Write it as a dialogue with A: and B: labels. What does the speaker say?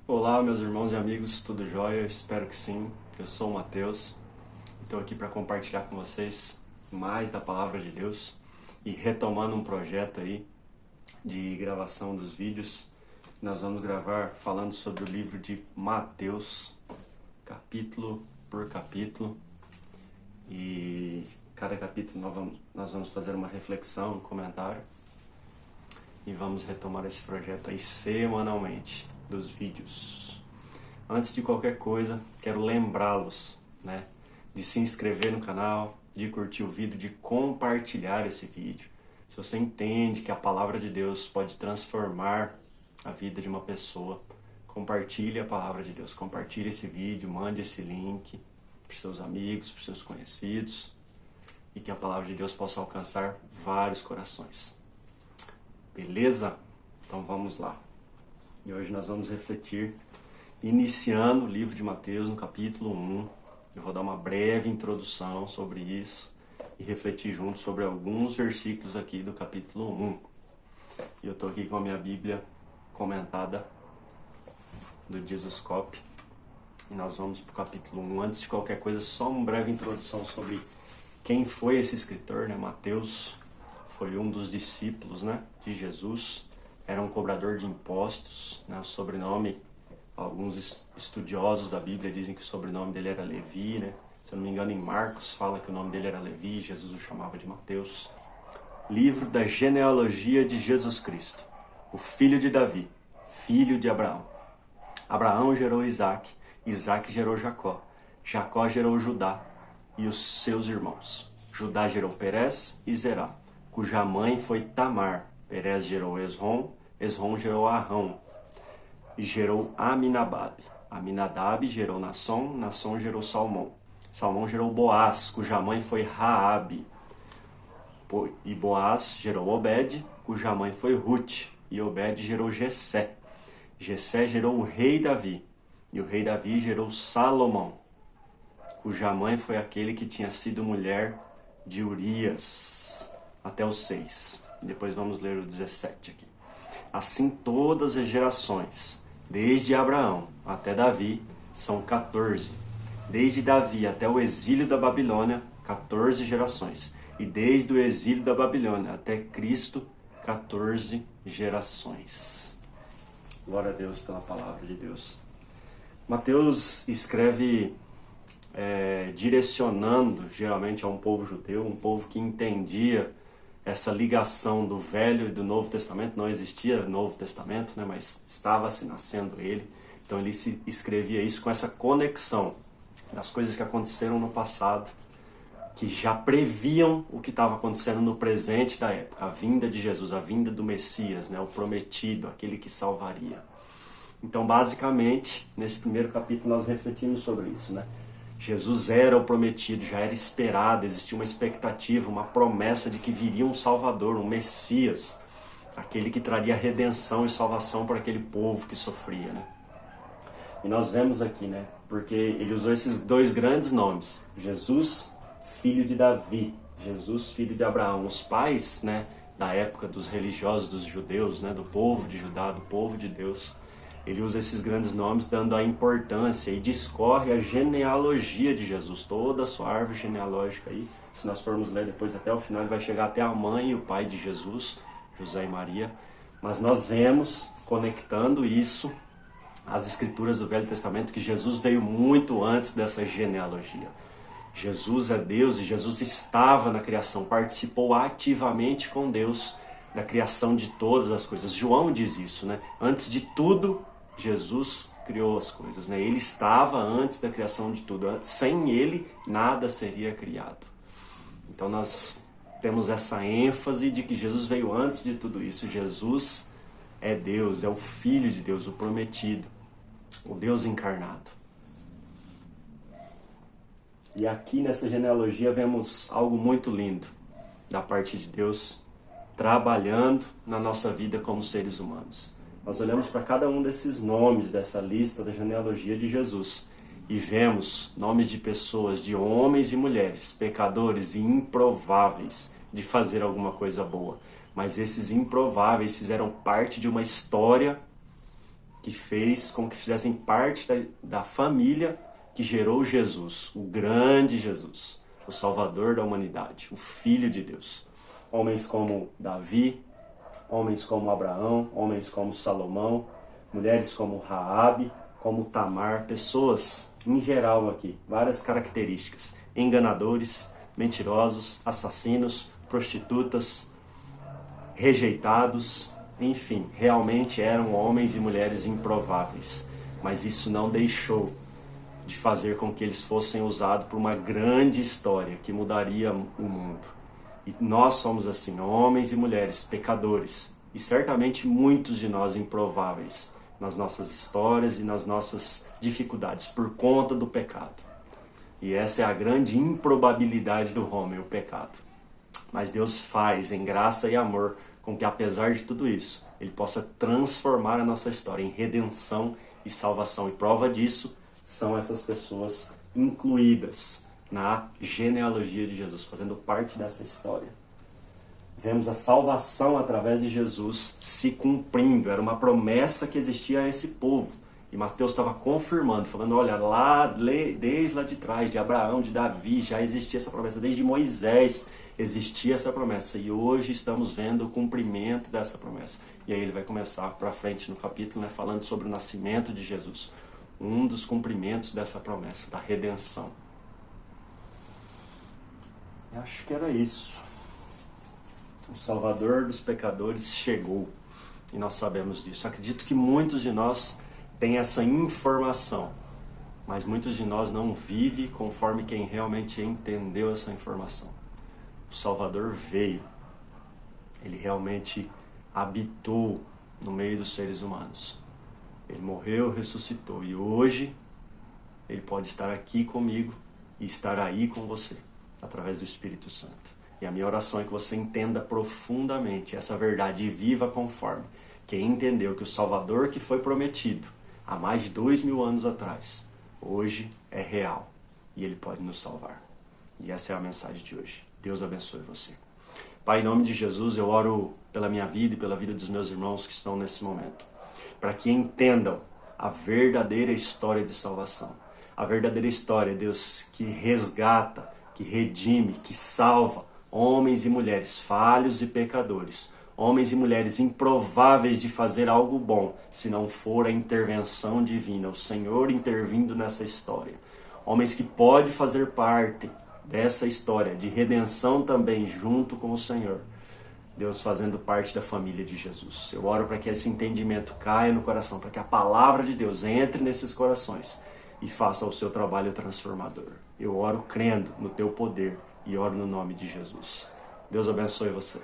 A: Olá, meus irmãos e amigos, tudo jóia? Espero que sim. Eu sou o Mateus. Estou aqui para compartilhar com vocês mais da Palavra de Deus e retomando um projeto aí de gravação dos vídeos. Nós vamos gravar falando sobre o livro de Mateus, capítulo por capítulo. E cada capítulo nós vamos fazer uma reflexão, um comentário. E vamos retomar esse projeto aí semanalmente dos vídeos. Antes de qualquer coisa, quero lembrá-los, de se inscrever no canal, de curtir o vídeo, de compartilhar esse vídeo. Se você entende que a palavra de Deus pode transformar a vida de uma pessoa, compartilhe a palavra de Deus, compartilhe esse vídeo, mande esse link para os seus amigos, para os seus conhecidos, e que a palavra de Deus possa alcançar vários corações. Beleza? Então vamos lá. E hoje nós vamos refletir, iniciando o livro de Mateus no capítulo 1. Eu vou dar uma breve introdução sobre isso e refletir junto sobre alguns versículos aqui do capítulo 1. E eu estou aqui com a minha Bíblia comentada do Jesuscope. E nós vamos para o capítulo 1. Antes de qualquer coisa, só uma breve introdução sobre quem foi esse escritor, Mateus. Foi um dos discípulos, de Jesus. Era um cobrador de impostos, o sobrenome, alguns estudiosos da Bíblia dizem que o sobrenome dele era Levi, Se eu não me engano, em Marcos fala que o nome dele era Levi, Jesus o chamava de Mateus. Livro da genealogia de Jesus Cristo, o filho de Davi, filho de Abraão. Abraão gerou Isaac, Isaac gerou Jacó, Jacó gerou Judá e os seus irmãos. Judá gerou Perez e Zerá, cuja mãe foi Tamar. Perez gerou Esrom, Esrom gerou Arão e gerou Aminadab. Aminadab gerou Nasson, Nasson gerou Salmão. Salmão gerou Boaz, cuja mãe foi Raabe. E Boaz gerou Obed, cuja mãe foi Ruth. E Obed gerou Jessé. Jessé gerou o rei Davi. E o rei Davi gerou Salomão, cuja mãe foi aquele que tinha sido mulher de Urias. Até o 6. Depois vamos ler o 17 aqui. Assim todas as gerações, desde Abraão até Davi, são 14. Desde Davi até o exílio da Babilônia, 14 gerações. E desde o exílio da Babilônia até Cristo, 14 gerações. Glória a Deus pela palavra de Deus. Mateus escreve direcionando geralmente a um povo judeu, um povo que entendia essa ligação do Velho e do Novo Testamento. Não existia Novo Testamento, mas estava se nascendo ele. Então ele se escrevia isso com essa conexão das coisas que aconteceram no passado, que já previam o que estava acontecendo no presente da época, a vinda de Jesus, a vinda do Messias, o prometido, aquele que salvaria. Então, basicamente, nesse primeiro capítulo nós refletimos sobre isso, Jesus era o prometido, já era esperado, existia uma expectativa, uma promessa de que viria um Salvador, um Messias, aquele que traria redenção e salvação para aquele povo que sofria, E nós vemos aqui, porque ele usou esses dois grandes nomes, Jesus, filho de Davi, Jesus, filho de Abraão. Os pais, da época dos religiosos, dos judeus, do povo de Judá, do povo de Deus. Ele usa esses grandes nomes dando a importância e discorre a genealogia de Jesus, toda a sua árvore genealógica aí. Se nós formos ler depois até o final, ele vai chegar até a mãe e o pai de Jesus, José e Maria. Mas nós vemos, conectando isso às escrituras do Velho Testamento, que Jesus veio muito antes dessa genealogia. Jesus é Deus e Jesus estava na criação, participou ativamente com Deus da criação de todas as coisas. João diz isso, Antes de tudo, Jesus criou as coisas, Ele estava antes da criação de tudo. Sem Ele, nada seria criado. Então nós temos essa ênfase de que Jesus veio antes de tudo isso. Jesus é Deus, é o Filho de Deus, o prometido, o Deus encarnado. E aqui nessa genealogia vemos algo muito lindo da parte de Deus, trabalhando na nossa vida como seres humanos. Nós olhamos para cada um desses nomes, dessa lista da genealogia de Jesus, e vemos nomes de pessoas, de homens e mulheres, pecadores e improváveis de fazer alguma coisa boa. Mas esses improváveis fizeram parte de uma história que fez com que fizessem parte da família que gerou Jesus, o grande Jesus, o Salvador da humanidade, o Filho de Deus. Homens como Davi, homens como Abraão, homens como Salomão, mulheres como Raabe, como Tamar, pessoas em geral aqui, várias características: enganadores, mentirosos, assassinos, prostitutas, rejeitados, enfim, realmente eram homens e mulheres improváveis, mas isso não deixou de fazer com que eles fossem usados por uma grande história que mudaria o mundo. E nós somos assim, homens e mulheres pecadores, e certamente muitos de nós improváveis nas nossas histórias e nas nossas dificuldades por conta do pecado. E essa é a grande improbabilidade do homem, o pecado. Mas Deus faz em graça e amor com que, apesar de tudo isso, Ele possa transformar a nossa história em redenção e salvação. E prova disso são essas pessoas incluídas na genealogia de Jesus, fazendo parte dessa história. Vemos a salvação através de Jesus se cumprindo. Era uma promessa que existia a esse povo. E Mateus estava confirmando, falando, olha, desde lá de trás, de Abraão, de Davi, já existia essa promessa. Desde Moisés existia essa promessa. E hoje estamos vendo o cumprimento dessa promessa. E aí ele vai começar para frente no capítulo, falando sobre o nascimento de Jesus. Um dos cumprimentos dessa promessa, da redenção. Eu acho que era isso. O Salvador dos pecadores chegou. E nós sabemos disso. Acredito que muitos de nós têm essa informação. Mas muitos de nós não vivem conforme quem realmente entendeu essa informação. O Salvador veio. Ele realmente habitou no meio dos seres humanos. Ele morreu, ressuscitou. E hoje Ele pode estar aqui comigo e estar aí com você, através do Espírito Santo. E a minha oração é que você entenda profundamente essa verdade e viva conforme quem entendeu que o Salvador que foi prometido há mais de 2000 anos atrás, hoje é real e Ele pode nos salvar. E essa é a mensagem de hoje. Deus abençoe você. Pai, em nome de Jesus, eu oro pela minha vida e pela vida dos meus irmãos que estão nesse momento, para que entendam a verdadeira história de salvação. A verdadeira história, Deus, que resgata, que redime, que salva homens e mulheres falhos e pecadores, homens e mulheres improváveis de fazer algo bom, se não for a intervenção divina, o Senhor intervindo nessa história. Homens que podem fazer parte dessa história de redenção também junto com o Senhor. Deus fazendo parte da família de Jesus. Eu oro para que esse entendimento caia no coração, para que a palavra de Deus entre nesses corações e faça o seu trabalho transformador. Eu oro crendo no teu poder e oro no nome de Jesus. Deus abençoe você.